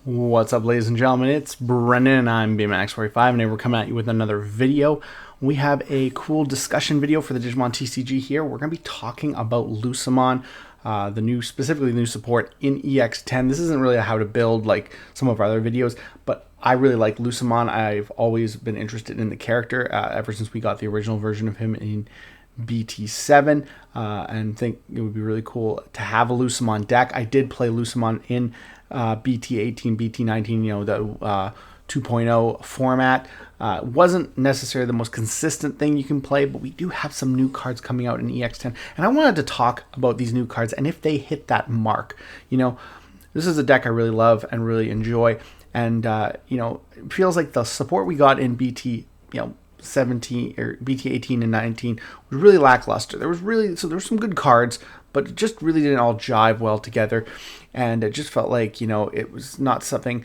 What's up, ladies and gentlemen? It's Brendan and I'm baaacccckkk, and today we're coming at you with another video. We have a cool discussion video for the Digimon TCG here. We're going to be talking about Lucemon, specifically the new support in EX10. This isn't really a how to build like some of our other videos, but I really like Lucemon. I've always been interested in the character ever since we got the original version of him in BT7, and think it would be really cool to have a Lucemon deck. I did play Lucemon in BT18, BT19, the 2.0 format. Wasn't necessarily the most consistent thing you can play, but we do have some new cards coming out in EX10, and I wanted to talk about these new cards and if they hit that mark. This is a deck I really love and really enjoy, and it feels like the support we got in BT 17 or BT18 and 19 was really lackluster. There were some good cards, but it just really didn't all jive well together, and it just felt like it was not something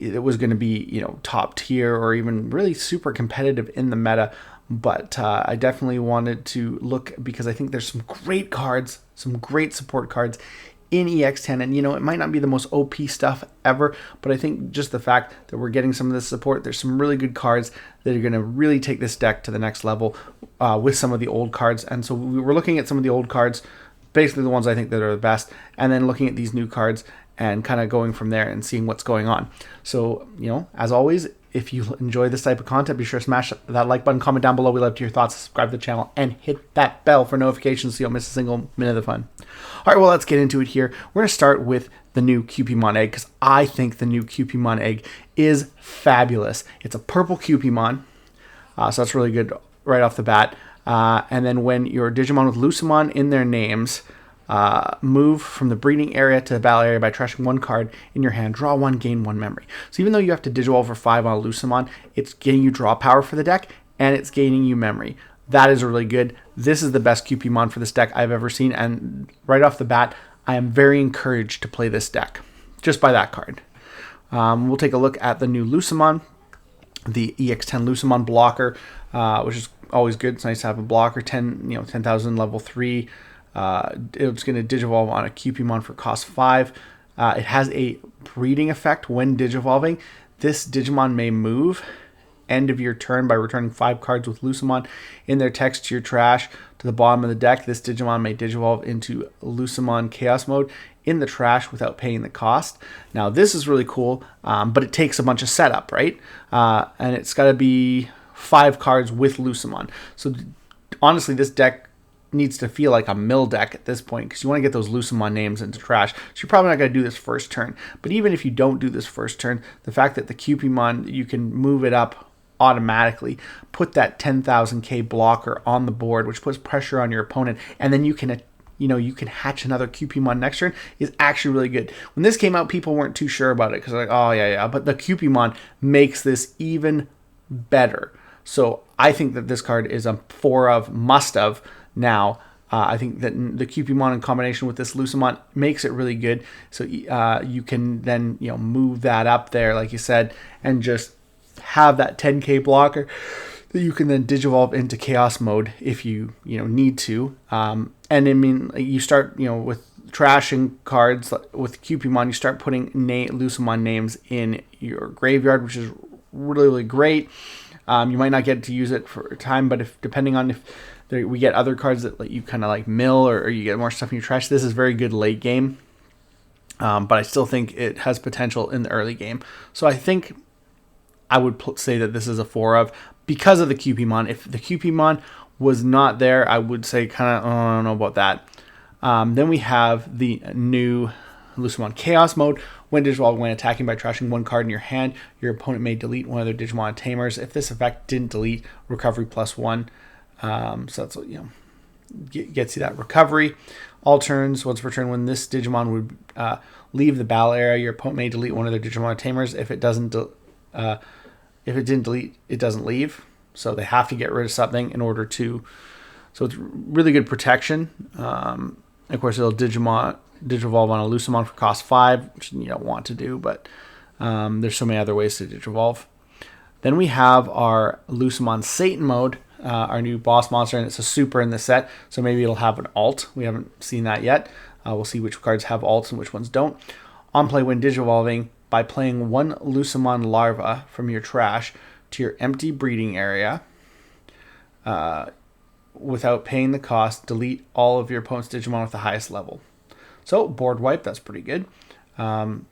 that was going to be top tier or even really super competitive in the meta. But I definitely wanted to look, because I think there's some great cards, some great support cards in EX10, and it might not be the most OP stuff ever, but I think just the fact that we're getting some of this support, there's some really good cards that are going to really take this deck to the next level with some of the old cards. And so we were looking at some of the old cards, basically the ones I think that are the best, and then looking at these new cards and kind of going from there and seeing what's going on. So as always, if you enjoy this type of content, be sure to smash that like button, comment down below. We love to hear your thoughts, subscribe to the channel, and hit that bell for notifications so you don't miss a single minute of the fun. All right, well, let's get into it here. We're going to start with the new Cupimon egg, because I think the new Cupimon egg is fabulous. It's a purple Cupimon, so that's really good right off the bat. And then when your Digimon with Lucemon in their names move from the breeding area to the battle area by trashing one card in your hand, draw one, gain one memory. So even though you have to Digivolve for 5 on a Lucemon, it's getting you draw power for the deck, and it's gaining you memory. That is really good. This is the best Cupimon for this deck I've ever seen, and right off the bat, I am very encouraged to play this deck just by that card. We'll take a look at the new Lucemon, the EX10 Lucemon blocker, which is always good. It's nice to have a blocker. 10,000 level 3. It's going to Digivolve on a Cupimon for cost 5. It has a breeding effect when Digivolving. This Digimon may move end of your turn by returning 5 cards with Lucemon in their text to your trash to the bottom of the deck. This Digimon may Digivolve into Lucemon Chaos Mode in the trash without paying the cost. Now this is really cool, but it takes a bunch of setup, right? And it's got to be 5 cards with Lucemon. So honestly, this deck needs to feel like a mill deck at this point, because you want to get those Lucemon names into trash. So you're probably not going to do this first turn. But even if you don't do this first turn, the fact that the Cupimon, you can move it up automatically, put that 10,000k blocker on the board, which puts pressure on your opponent, and then you can hatch another Cupimon next turn, is actually really good. When this came out, people weren't too sure about it, because they're like, oh yeah, but the Cupimon makes this even better. So I think that this card is a 4 of must-have now. I think that the Cupimon in combination with this Lucemon makes it really good. So you can then move that up there, like you said, and just have that 10k blocker that you can then Digivolve into Chaos Mode if you need to. And I mean, you start with trashing cards with Cupimon. You start putting Lucemon names in your graveyard, which is really, really great. You might not get to use it for a time, but depending on if we get other cards that let you kind of like mill, or you get more stuff in your trash, this is very good late game. But I still think it has potential in the early game. So I think I would say that this is a 4 of, because of the Cupimon. If the Cupimon was not there, I would say kind of, I don't know about that. Then we have the new Lucemon Chaos Mode. When Digivolve, when attacking by trashing one card in your hand, your opponent may delete one of their Digimon Tamers. If this effect didn't delete, recovery +1. So that's what gets you that recovery. All turns, once per turn, when this Digimon would leave the battle area, your opponent may delete one of their Digimon Tamers. If it didn't delete, it doesn't leave. So they have to get rid of something in order to. So it's really good protection. Of course, it'll Digivolve on a Lucemon for cost 5, which you don't want to do, but there's so many other ways to Digivolve. Then we have our Lucemon Satan mode, our new boss monster, and it's a super in the set, so maybe it'll have an alt. We haven't seen that yet. We'll see which cards have alts and which ones don't. On play, when Digivolving by playing one Lucemon larva from your trash to your empty breeding area. Without paying the cost, delete all of your opponent's Digimon with the highest level. So, board wipe, that's pretty good. When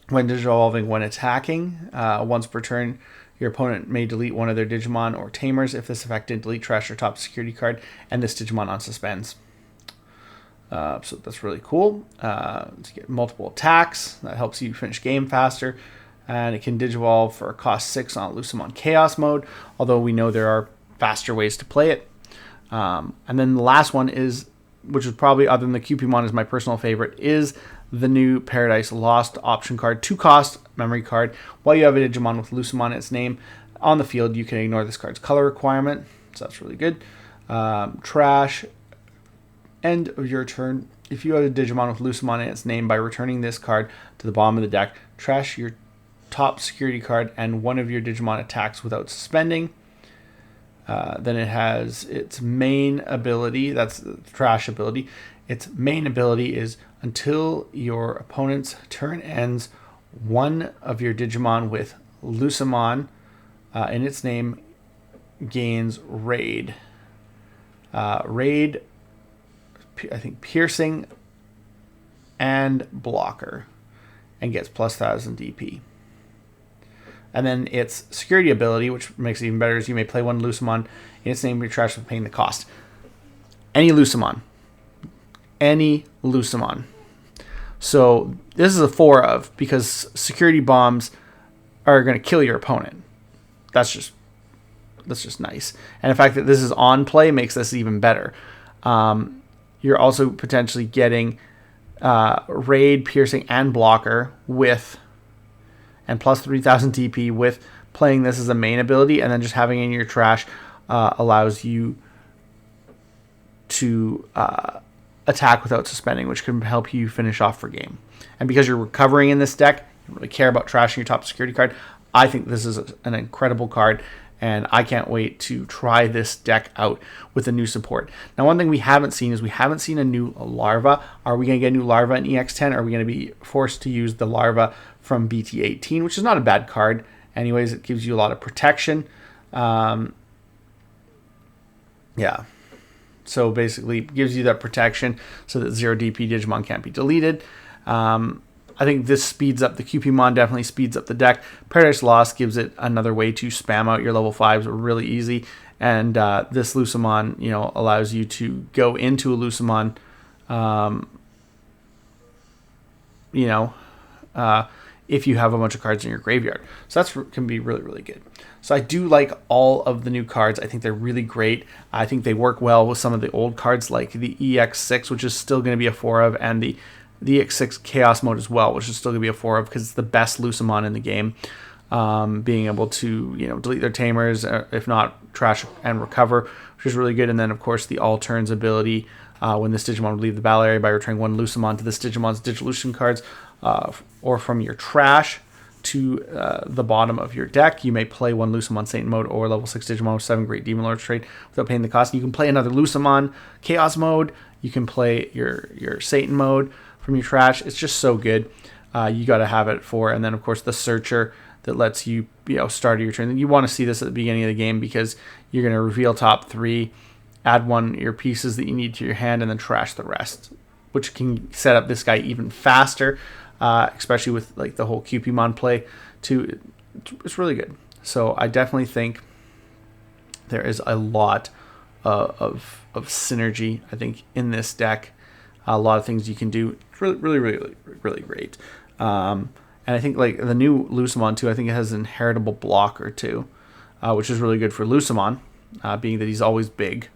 Digivolving, when attacking, once per turn, your opponent may delete one of their Digimon or Tamers. If this affected, delete trash your top security card and this Digimon on suspends. So that's really cool. To get multiple attacks, that helps you finish game faster. And it can Digivolve for cost 6 on Lucemon Chaos mode, although we know there are faster ways to play it. And then the last one is, which is probably, other than the Cupimon, is my personal favorite, is the new Paradise Lost option card, 2-cost memory card. While you have a Digimon with Lucemon in its name on the field, you can ignore this card's color requirement, so that's really good. Trash, end of your turn. If you have a Digimon with Lucemon in its name, by returning this card to the bottom of the deck, trash your top security card and one of your Digimon attacks without suspending. Then it has its main ability, that's the trash ability. Its main ability is until your opponent's turn ends, one of your Digimon with Lucemon in its name gains Raid. Raid, I think, Piercing and Blocker, and gets plus 1000 DP. And then its security ability, which makes it even better, is you may play one Lucemon in its name in your trash with paying the cost. Any Lucemon. Any Lucemon. So this is a 4 of, because security bombs are going to kill your opponent. That's just nice. And the fact that this is on play makes this even better. You're also potentially getting Raid, Piercing, and Blocker with, and plus 3000 DP with playing this as a main ability, and then just having it in your trash allows you to attack without suspending, which can help you finish off for game. And because you're recovering in this deck, you don't really care about trashing your top security card. I think this is an incredible card, and I can't wait to try this deck out with the new support. Now, one thing we haven't seen is we haven't seen a new larva. Are we going to get a new larva in EX10? Are we going to be forced to use the larva from BT18, which is not a bad card. Anyways, it gives you a lot of protection. Yeah. So basically, it gives you that protection so that 0 DP Digimon can't be deleted. I think this speeds up the Cupimon, definitely speeds up the deck. Paradise Lost gives it another way to spam out your level 5s really easy. And this Lucemon, allows you to go into a Lucemon, if you have a bunch of cards in your graveyard. So that can be really, really good. So I do like all of the new cards. I think they're really great. I think they work well with some of the old cards, like the EX6, which is still going to be a 4 of, and the EX6 Chaos mode as well, which is still going to be a 4 of because it's the best Lucemon in the game. Being able to, delete their Tamers, if not trash and recover, which is really good. And then, of course, the All Turns ability, when this Digimon would leave the battle area by returning one Lucemon to this Digimon's Digivolution cards, or from your trash to the bottom of your deck. You may play one Lucemon Satan mode or level 6 Digimon with 7 Great Demon Lord trait without paying the cost. You can play another Lucemon Chaos mode. You can play your Satan mode from your trash. It's just so good. You got to have it for. And then, of course, the Searcher that lets you, start your turn. You want to see this at the beginning of the game because you're going to reveal top 3, add one of your pieces that you need to your hand, and then trash the rest, which can set up this guy even faster. Especially with like the whole Cupimon play too. It's really good. So I definitely think there is a lot of synergy, I think, in this deck. A lot of things you can do. It's really great. And I think like the new Lucemon too, I think it has an inheritable blocker too, which is really good for Lucemon, being that he's always big.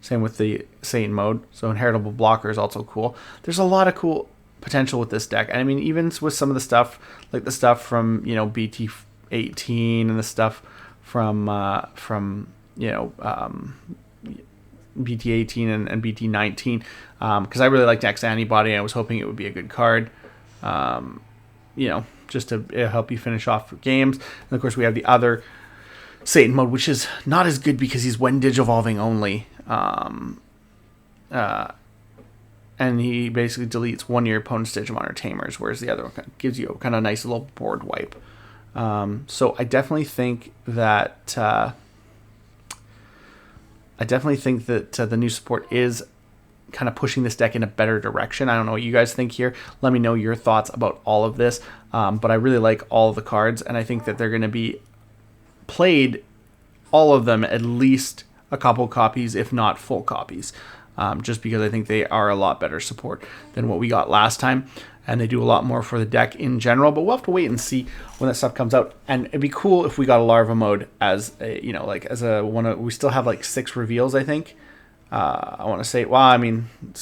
Same with the Satan mode. So inheritable blocker is also cool. There's a lot of cool potential with this deck. And I mean, even with some of the stuff, like the stuff from, BT18 and the stuff from BT18 and BT19, because I really liked X-Antibody. I was hoping it would be a good card, just to help you finish off games. And of course, we have the other Satan mode, which is not as good because he's when Digivolving only. and he basically deletes one of your opponent's Digimon or Tamers, whereas the other one gives you a kind of nice little board wipe. So I definitely think that the new support is kind of pushing this deck in a better direction. I don't know what you guys think here. Let me know your thoughts about all of this. But I really like all of the cards, and I think that they're going to be played, all of them, at least a couple copies, if not full copies. Just because I think they are a lot better support than what we got last time, and they do a lot more for the deck in general. But we'll have to wait and see when that stuff comes out. And it'd be cool if we got a larva mode as a, as a one. We still have like 6 reveals, I think. I want to say, well, I mean, I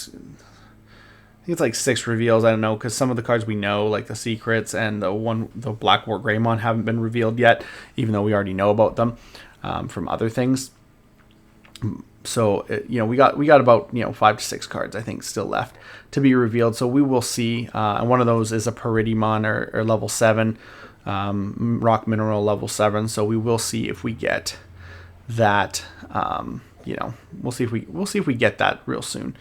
think it's like 6 reveals. I don't know, because some of the cards we know, like the secrets and the Black War Greymon, haven't been revealed yet, even though we already know about them from other things. So we got about 5 to 6 cards, I think, still left to be revealed. So we will see. And one of those is a Paridimon or level 7, Rock Mineral level 7. So we will see if we get that. We'll see if we get that real soon.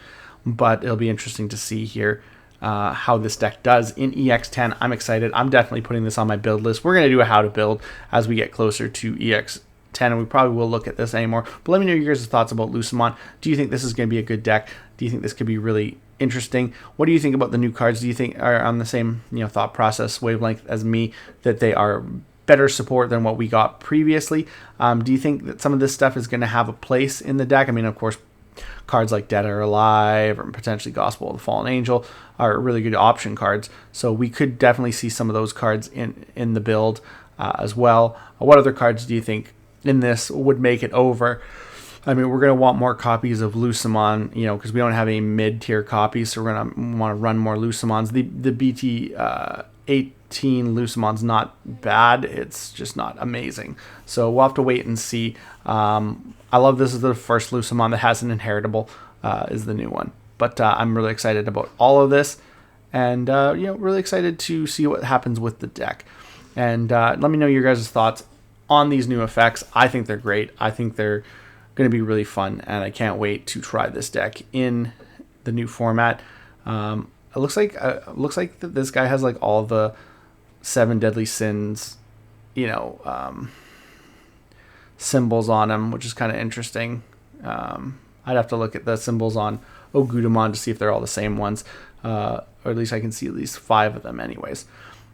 But it'll be interesting to see here how this deck does in EX10. I'm excited. I'm definitely putting this on my build list. We're going to do a how to build as we get closer to EX10, and we probably will look at this anymore. But let me know your guys' thoughts about Lucemon. Do you think this is going to be a good deck? Do you think this could be really interesting? What do you think about the new cards? Do you think are on the same thought process wavelength as me, that they are better support than what we got previously? Do you think that some of this stuff is going to have a place in the deck? I mean, of course, cards like Dead or Alive or potentially Gospel of the Fallen Angel are really good option cards. So we could definitely see some of those cards in the build as well. What other cards do you think in this would make it over? I mean, we're going to want more copies of Lucemon, because we don't have any mid-tier copies, so we're going to want to run more Lucemons. The BT 18 Lucemon's not bad, it's just not amazing. So we'll have to wait and see. I love this is the first Lucemon that has an inheritable, is the new one. But I'm really excited about all of this, and really excited to see what happens with the deck. And let me know your guys' thoughts on these new effects. I think they're great. I think they're going to be really fun, and I can't wait to try this deck in the new format. It looks like that this guy has like all the 7 deadly sins, symbols on him, which is kind of interesting. I'd have to look at the symbols on Ogudamon to see if they're all the same ones, or at least I can see at least 5 of them anyways.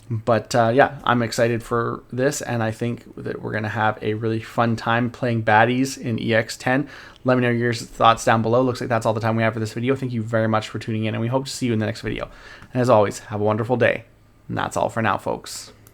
But yeah, I'm excited for this, and I think that we're going to have a really fun time playing baddies in EX10. Let me know your thoughts down below. Looks like that's all the time we have for this video. Thank you very much for tuning in, and we hope to see you in the next video. And as always, have a wonderful day. And that's all for now, folks.